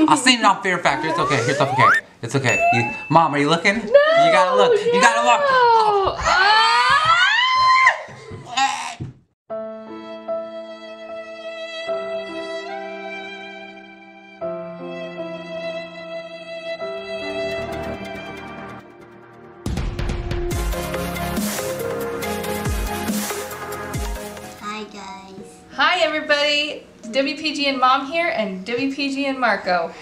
I've seen it on Fear Factor. It's okay. It's okay. It's okay. Mom, are you looking? No, you gotta look. You gotta look. Oh. Hi everybody, it's WPGN Mom here and WPGN Marco.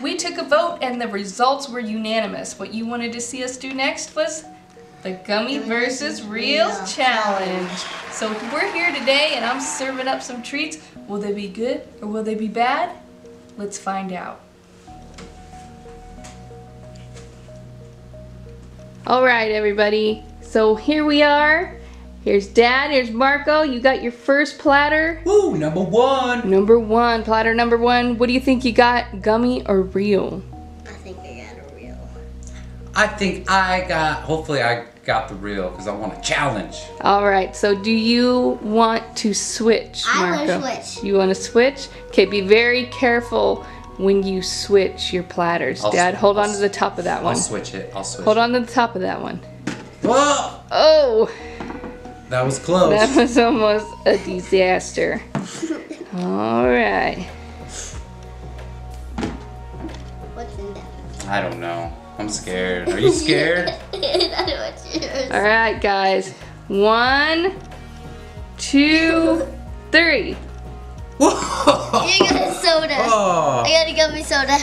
We took a vote and the results were unanimous. What you wanted to see us do next was the Gummy versus Real Challenge. So we're here today and I'm serving up some treats. Will they be good or will they be bad? Let's find out. Alright everybody, so here we are. Here's Dad, here's Marco. You got your first platter. Woo, number one. Number one, platter number one. What do you think you got, Gummy or Real? I think I got a Real. I think hopefully I got the Real because I want a challenge. All right, so do you want to switch, Marco? I want to switch. You want to switch? Okay, be very careful when you switch your platters. Dad, hold on to the top of that one. I'll switch it, Hold on to the top of that one. Whoa! Oh! That was close. That was almost a disaster. All right. What's in that? I don't know. I'm scared. Are you scared? All right, guys. 1, 2, 3. Whoa! You got a soda. Oh. I got a Gummy soda.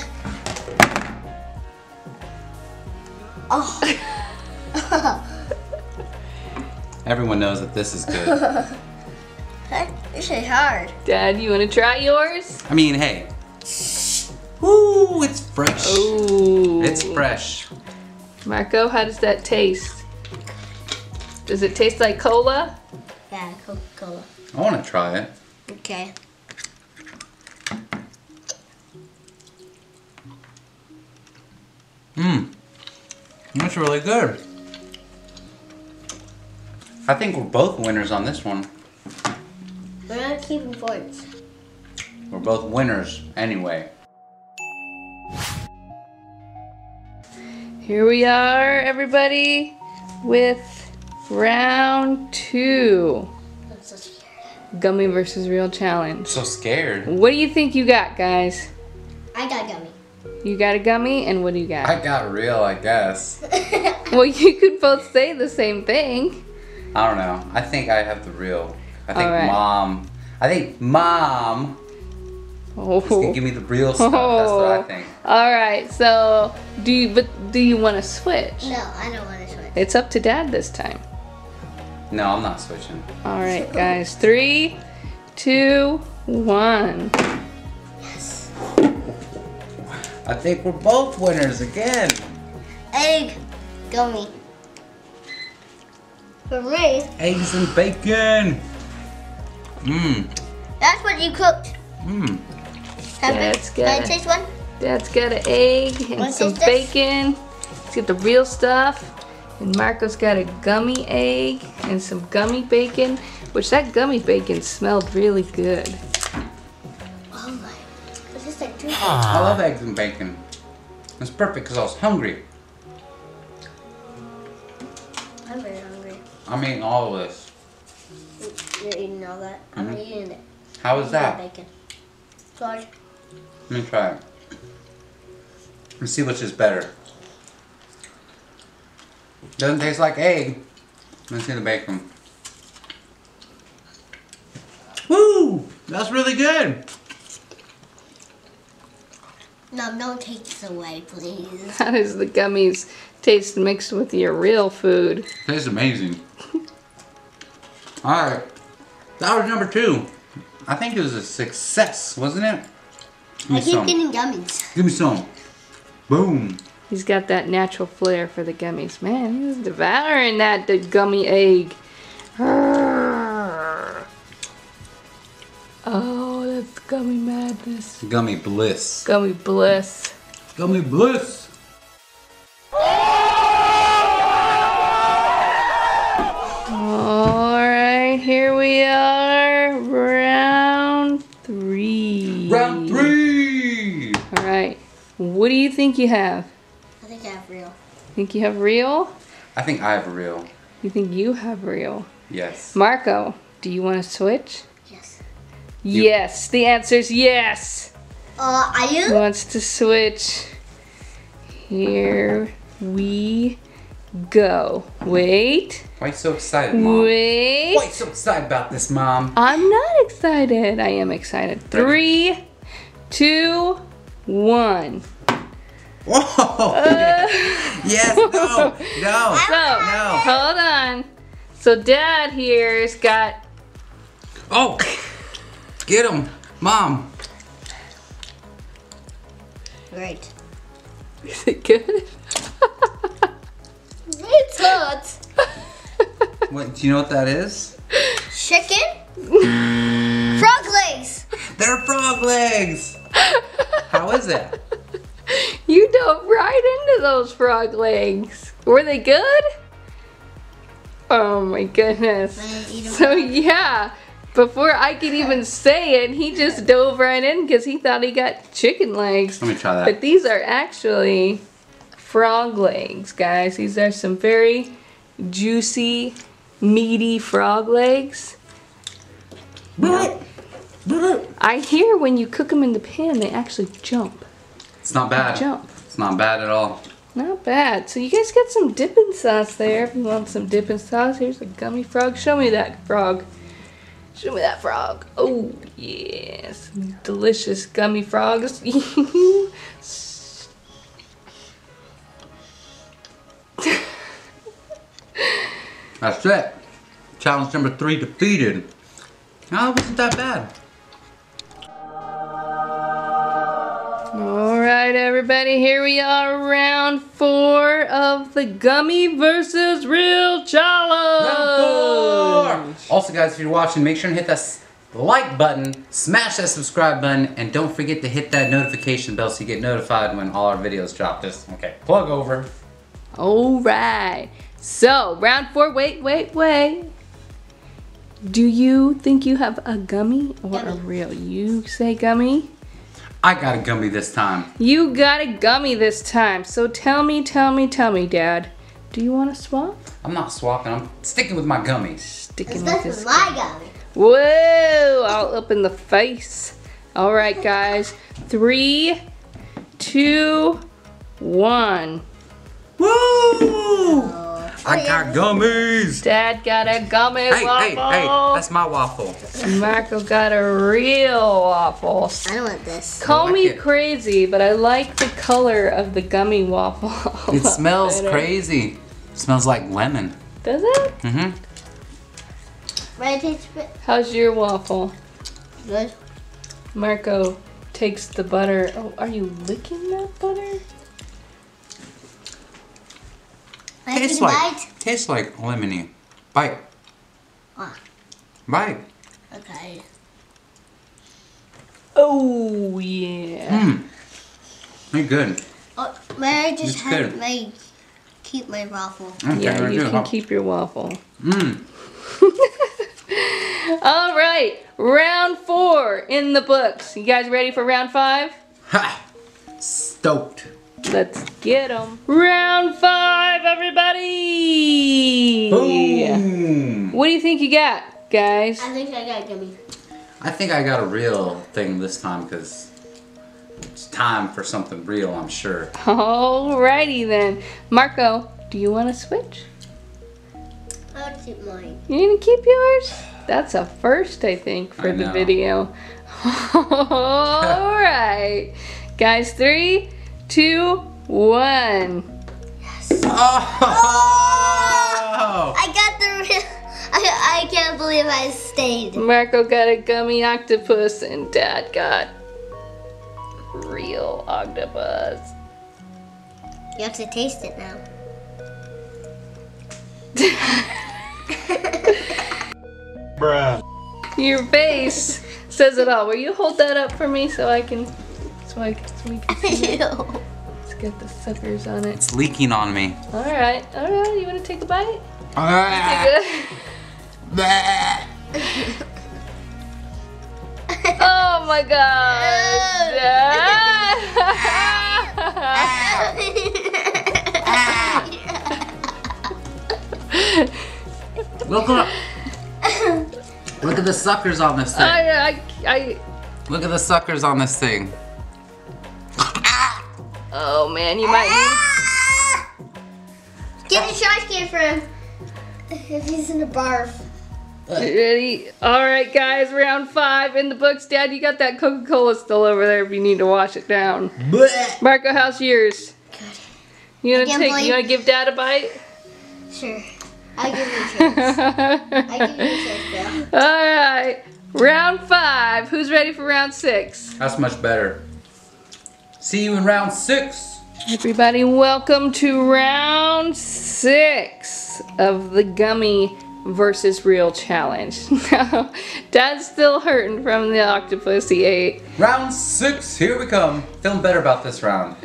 Oh. Everyone knows that this is good. This is hard. Dad, you want to try yours? I mean, hey. Ooh, it's fresh. Ooh. It's fresh. Marco, how does that taste? Does it taste like cola? Yeah, Coca-Cola. I want to try it. Okay. Mmm. That's really good. I think we're both winners on this one. We're not keeping points. We're both winners anyway. Here we are, everybody, with round 2. I'm so scared. Gummy versus Real Challenge. So scared. What do you think you got, guys? I got Gummy. You got a Gummy, and what do you got? I got Real, I guess. Well, you could both say the same thing. I don't know. I think I have the Real. I think right. Mom is gonna give me the real stuff. That's what I think. All right. So, do you want to switch? No, I don't want to switch. It's up to Dad this time. No, I'm not switching. All right, guys. 3, 2, 1. Yes. I think we're both winners again. Egg. Gummy. For me. Eggs and bacon. Mmm. That's what you cooked. Mmm. Dad's Can I got taste one? Dad's got an egg and Wanna some taste this? bacon. He's got the real stuff. And Marco's got a gummy egg and some gummy bacon, which that gummy bacon smelled really good. Oh my. This is like 2. I love eggs and bacon. It's perfect because I was hungry. I'm very hungry. I'm eating all of this. You're eating all that? I'm not eating it. How is that? Bacon. Sorry. Let me try it. Let's see which is better. Doesn't taste like egg. Let's see the bacon. Woo! That's really good. No, no, take this away, please. How does the gummies taste mixed with your real food? Tastes amazing. Alright. That was number 2. I think it was a success, wasn't it? Give me I keep some. getting gummies. Give me some. Boom. He's got that natural flair for the gummies. Man, he's devouring that the gummy egg. Oh, that's gummy madness. Gummy bliss. Gummy bliss. Gummy bliss. Alright, here we are. Round 3. Round 3. Alright, What do you think you have? I think I have real. Think you have real? I think I have a real. You think you have real? Yes. Marco, do you want to switch? Yes. Yes, the answer is yes. Are He you? wants to switch. Here we go. Wait. Why are you so excited, Mom? Wait. Why are you so excited about this, Mom? I'm not excited. I am excited. 3, 2, 1. Whoa! Yes, no, no, So, no. hold on. So Dad here's got... Oh! Get him, Mom. Great. Is it good? It's hot. What? Do you know what that is? Chicken? Frog legs. They're frog legs. How is it? You dove right into those frog legs. Were they good? Oh my goodness. So yeah, before I could even say it, he just dove right in because he thought he got chicken legs. Let me try that. But these are actually frog legs, guys. These are some very juicy, meaty frog legs. I hear when you cook them in the pan, they actually jump. It's not bad. Jump. It's not bad at all. Not bad. So you guys got some dipping sauce there. If you want some dipping sauce, here's a gummy frog. Show me that frog. Show me that frog. Oh, yes. Delicious gummy frogs. That's it. Challenge number 3 defeated. No, it wasn't that bad. Alright, everybody. Here we are. Round 4 of the Gummy versus Real Challenge. Round 4. Also, guys, if you're watching, make sure to hit that like button, smash that subscribe button, and don't forget to hit that notification bell so you get notified when all our videos drop. Just, okay, plug over. Alright. So, round 4. Wait. Do you think you have a gummy or a Gummy. real? You say gummy? I got a gummy this time. You got a gummy this time. So tell me, Dad. Do you want to swap? I'm not swapping. I'm sticking with my gummies. Sticking This with is this. my gummy. Whoa! All up in the face. All right, guys. 3, 2, 1. Woo! I got gummies. Dad got a gummy waffle. Hey, that's my waffle. Marco got a real waffle. I don't want this. Call like me it. crazy, but I like the color of the gummy waffle. a It lot smells better. crazy. It smells like lemon. Does it? Mm-hmm. Ready to taste it? How's your waffle? Good. Marco takes the butter. Oh, are you licking that butter? I have to bite. Tastes like lemony. Bite. Ah, Bite. okay. Oh, yeah. Mmm. You're good. Oh, may I just It's have good. keep my waffle? Okay, Yeah, very you good. can keep your waffle. Mmm. All right, round 4 in the books. You guys ready for round 5? Ha! Stoked. Let's get them. Round 5, everybody! Boom! What do you think you got, guys? I think I got gummy. I think I got a real thing this time because it's time for something real, I'm sure. Alrighty then. Marco, do you want to switch? I'll keep mine. You're gonna keep yours? That's a first, I think, for I the know. video. Alright. Guys, 3, 2, 1. Oh! I got the real. I can't believe I stayed. Marco got a gummy octopus and Dad got real octopus. You have to taste it now. Bruh. Your face says it all. Will you hold that up for me so we can see it? Ew. Let's get the suckers on it. It's leaking on me. Alright. You wanna take a bite? Ah. Take Bleh. Oh my god! Look at the suckers on this thing. Look at the suckers on this thing. Oh man, you might Get a trash can for him. If he's in a barf. Ready? Alright guys, round 5 in the books. Dad, you got that Coca-Cola still over there if you need to wash it down. Blech. Marco, how's yours? Good. You wanna give Dad a bite? Sure. I'll give you a chance. I'll give you a chance, Bill. Alright. Round 5. Who's ready for round 6? That's much better. See you in round 6. Everybody, welcome to round 6 of the Gummy versus Real challenge. Dad's still hurting from the octopus he ate. Round 6, here we come. Feeling better about this round.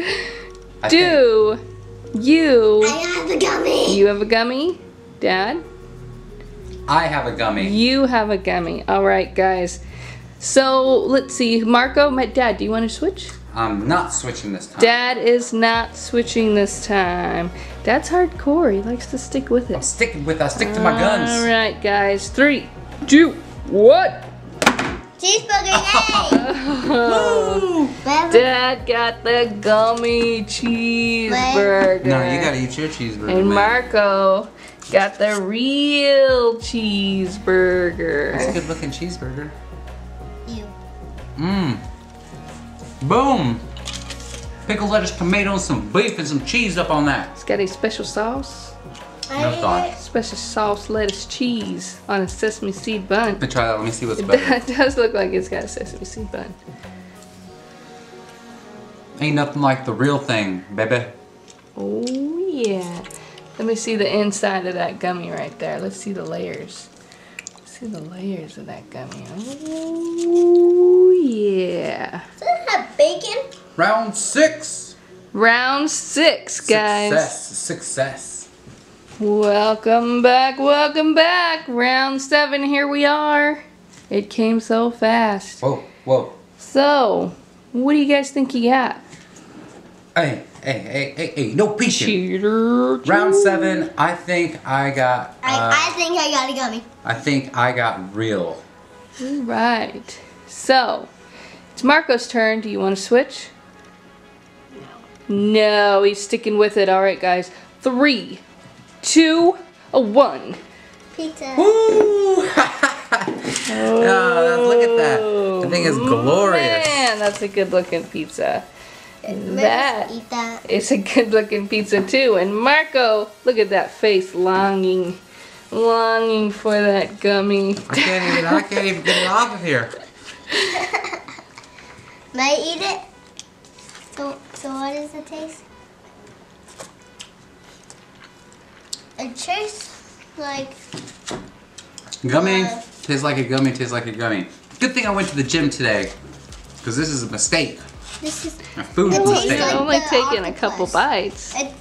I have a gummy. You have a gummy? Dad? I have a gummy. You have a gummy. Alright guys. So let's see. Marco, Dad, do you want to switch? I'm not switching this time. Dad is not switching this time. Dad's hardcore. He likes to stick with it. I'm sticking with it. I stick to my guns. Alright guys. 3, 2, 1. Cheeseburger, yay! Dad got the gummy cheeseburger. No, you gotta eat your cheeseburger, And man. Marco got the real cheeseburger. That's a good looking cheeseburger. You. Mmm. Boom. Pickle, lettuce, tomato, and some beef and some cheese up on that. It's got a special sauce. No thought. Special sauce, lettuce, cheese on a sesame seed bun. Let me try that. Let me see what's better. That does look like it's got a sesame seed bun. Ain't nothing like the real thing, baby. Oh yeah. Let me see the inside of that gummy right there. Let's see the layers. Let's see the layers of that gummy. Oh yeah. Does it have bacon? Round 6. Round 6, guys. Success. Welcome back, welcome back. Round 7, here we are. It came so fast. Whoa, whoa. So, what do you guys think you got? Hey, no peeking. Cheater. Round 7, I think I got... I think I got a gummy. I think I got real. Right. So, it's Marco's turn. Do you want to switch? No, he's sticking with it. All right, guys. 3, 2, 1. Pizza. Woo! Look at that. The thing is glorious. Man, that's a good looking pizza. That. Eat that. It's a good looking pizza too. And Marco, look at that face, longing for that gummy. I can't even get it off of here. May I eat it? So what does it taste? It tastes like Gummy tastes like a gummy, tastes like a gummy. Good thing I went to the gym today, because this is a mistake. This is A food It tastes mistake. like You're only the taking a octopus. couple bites. It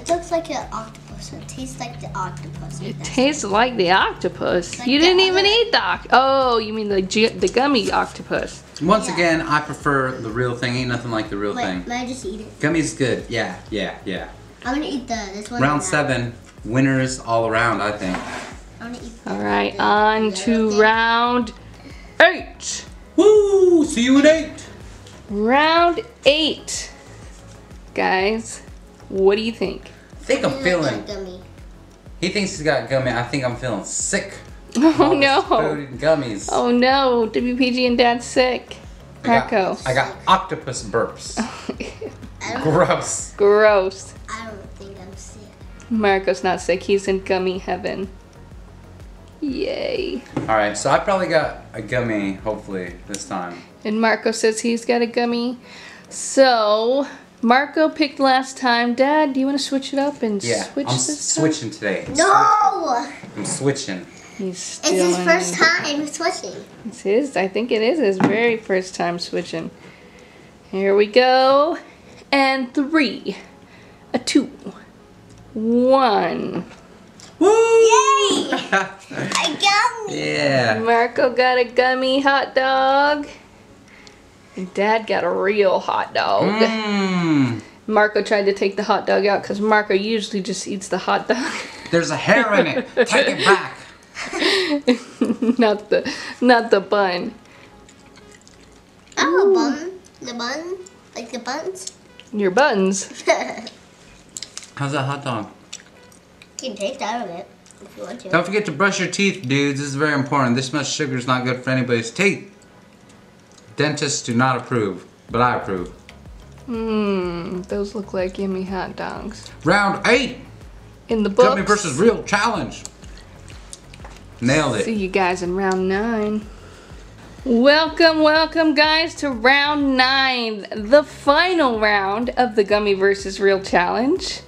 looks like an octopus. It tastes like the octopus. It tastes like the octopus. Like You the didn't even other- eat the Oh, you mean the gummy octopus. Once Yeah. again, I prefer the real thing. Ain't nothing like the real thing. May I just eat it? Gummy's good. Yeah. I'm gonna eat this one. Round now. 7, winners all around, I think. I'm gonna eat All right, on to round 8. Woo! See you at 8. Round 8. Guys, what do you think? I think I'm feeling. Gummy. He thinks he's got gummy. I think I'm feeling sick. Oh All this no. food and gummies. Oh no, WPG and Dad's sick. Marco. I got octopus burps. I don't, Gross. Gross. I don't think I'm sick. Marco's not sick, he's in gummy heaven. Yay. Alright, so I probably got a gummy, hopefully, this time. And Marco says he's got a gummy. So, Marco picked last time. Dad, do you want to switch it up and Yeah, switch I'm this time? switching today. No! I'm switching. He's It's still his in- first time switching. It's his, I think it is his very first time switching. Here we go. And 3, 2, 1. Woo! Yay! I got me. Yeah. Marco got a gummy hot dog. And Dad got a real hot dog. Mmm. Marco tried to take the hot dog out because Marco usually just eats the hot dog. There's a hair in it. Take it back. not the bun. Oh, bun. The bun? Like the buns? Your buns. How's that hot dog? You can taste out of it if you want to. Don't forget to brush your teeth, dudes. This is very important. This much sugar is not good for anybody's teeth. Dentists do not approve, but I approve. Those look like yummy hot dogs. Round 8. In the books. Gummy versus Real challenge. Nailed it. See you guys in round 9. Welcome guys to round 9, the final round of the Gummy versus Real challenge.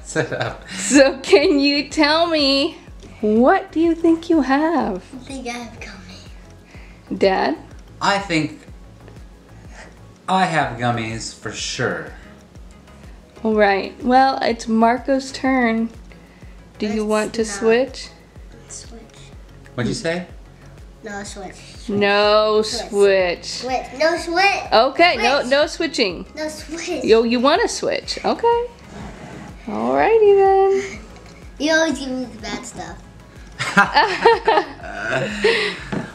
Sit up. So can you tell me, what do you think you have? I think I have Gummy. Dad? I think I have gummies for sure. All right, well, it's Marco's turn. Do you want to switch? Switch. What'd you say? No, switch. No switch. Switch. No switch. Okay, Switch. no switching. No switch. Yo, you want to switch? Okay. Alrighty then. You always give me the bad stuff.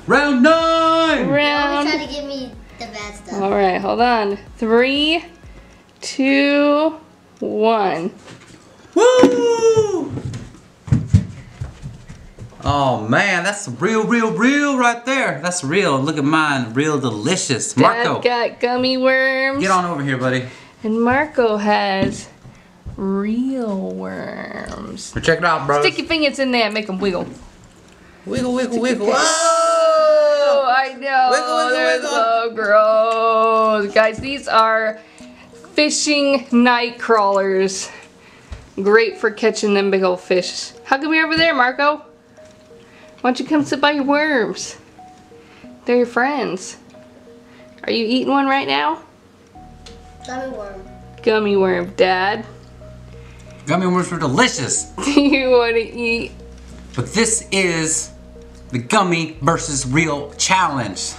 Round 9! You always try to give me the bad stuff. All right, hold on. 3, 2, 1. Woo! Oh man, that's real right there. That's real. Look at mine, real delicious. Marco, Dad got gummy worms. get on over here, buddy. And Marco has real worms. Well, check it out, bro. Stick your fingers in there and make them wiggle. Wiggle, wiggle, wiggle. Whoa! Oh, I know. Wiggle, wiggle, They're wiggle. so gross. Guys, these are fishing night crawlers. Great for catching them big old fish. How come you're over there, Marco? Why don't you come sit by your worms? They're your friends. Are you eating one right now? Gummy worm. Gummy worm, Dad. Gummy worms were delicious. Do you want to eat? But this is the Gummy versus Real challenge.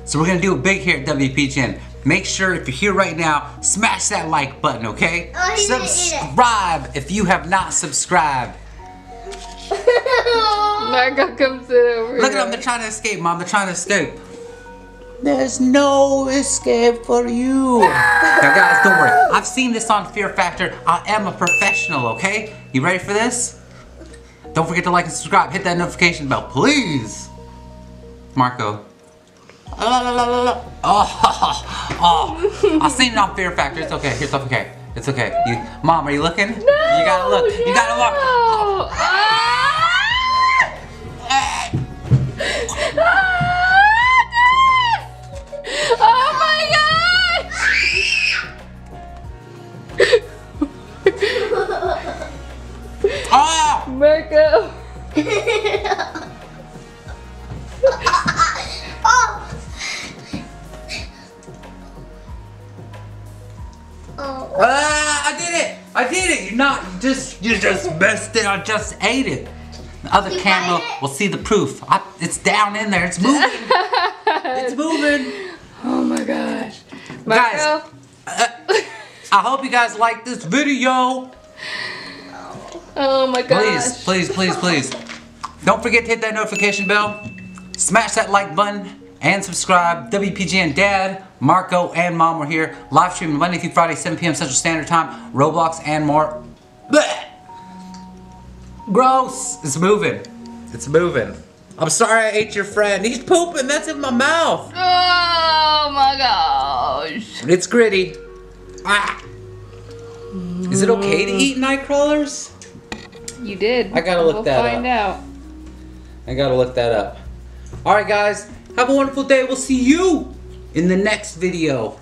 So we're gonna do it big here at WPGN. Make sure if you're here right now, smash that like button, okay? Oh, he's gonna eat it. Subscribe if you have not subscribed. Marco, come sit over Look at here. them, they're trying to escape, Mom, they're trying to escape. There's no escape for you. Now guys, don't worry. I've seen this on Fear Factor. I am a professional, okay? You ready for this? Don't forget to like and subscribe. Hit that notification bell, please. Marco. Oh, I've seen it on Fear Factor. It's okay, it's okay. It's okay. Mom, are you looking? No, you gotta look. You gotta look. No. Oh my gosh! Ah! Marco! I did it! I did it! You just messed it. I just ate it. The other camera will see the proof. It's down in there. It's moving. It's moving. Oh my gosh. Guys, Marco? I hope you guys like this video. Oh my gosh. Please. Don't forget to hit that notification bell. Smash that like button and subscribe. WPGN Dad, Marco, and Mom were here. Live streaming Monday through Friday, 7 p.m. Central Standard Time. Roblox and more. Blech. Gross. It's moving. It's moving. I'm sorry I ate your friend. He's pooping. That's in my mouth. Oh my gosh. It's gritty. Ah. Is it okay to eat night crawlers? You did. I gotta look that up. We'll find out. I gotta look that up. Alright guys, have a wonderful day. We'll see you in the next video.